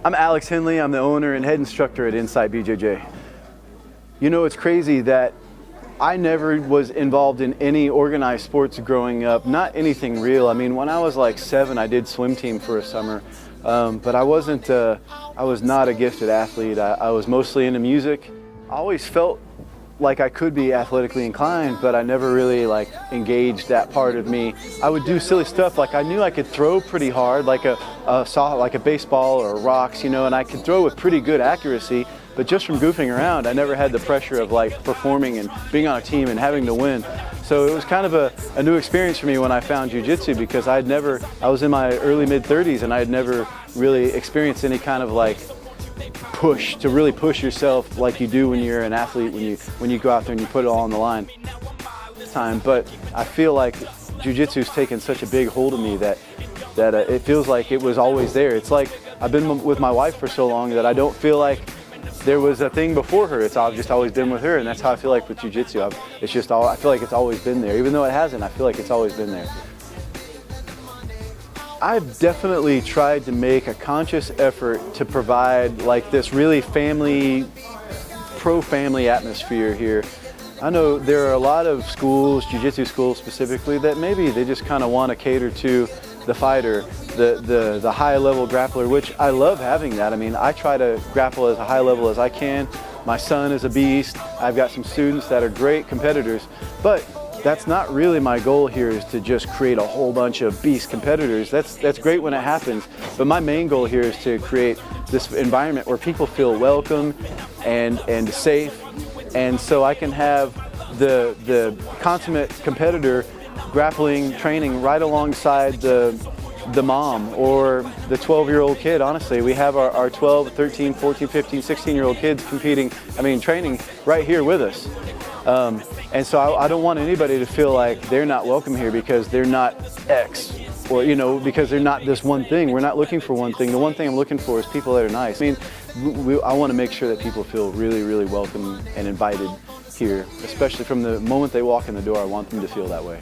I'm Alex Henley. I'm the owner and head instructor at Insight BJJ. You know, it's crazy that I never was involved in any organized sports growing up, not anything real. I mean, when I was like 7, I did swim team for a summer, but I was not a gifted athlete. I was mostly into music. I always felt like I could be athletically inclined, but I never really like engaged that part of me. I would do silly stuff, like I knew I could throw pretty hard, like a baseball or rocks, you know, and I could throw with pretty good accuracy, but just from goofing around, I never had the pressure of like performing and being on a team and having to win. So it was kind of a new experience for me when I found jiu-jitsu, because I was in my early mid-30s and I had never really experienced any kind of like push to really push yourself like you do when you're an athlete, when you go out there and you put it all on the line. But I feel like jiu-jitsu's taken such a big hold of me that it feels like it was always there. It's like I've been with my wife for so long that I don't feel like there was a thing before her. I've just always been with her, and that's how I feel like with jiu-jitsu. I feel like it's always been there. Even though it hasn't, I feel like it's always been there. I've definitely tried to make a conscious effort to provide like this really pro-family atmosphere here. I know there are a lot of schools, jiu-jitsu schools specifically, that maybe they just kind of want to cater to the fighter, the high-level grappler, which I love having that. I mean, I try to grapple as a high level as I can. My son is a beast. I've got some students that are great competitors, but that's not really my goal here, is to just create a whole bunch of beast competitors. That's great when it happens, but my main goal here is to create this environment where people feel welcome and safe, and so I can have the consummate competitor grappling training right alongside the mom or the 12-year-old kid. Honestly, we have our 12, 13, 14, 15, 16-year-old kids training right here with us. And so I don't want anybody to feel like they're not welcome here because they're not X, or, you know, because they're not this one thing. We're not looking for one thing. The one thing I'm looking for is people that are nice. I mean, I want to make sure that people feel really, really welcome and invited here, especially from the moment they walk in the door. I want them to feel that way.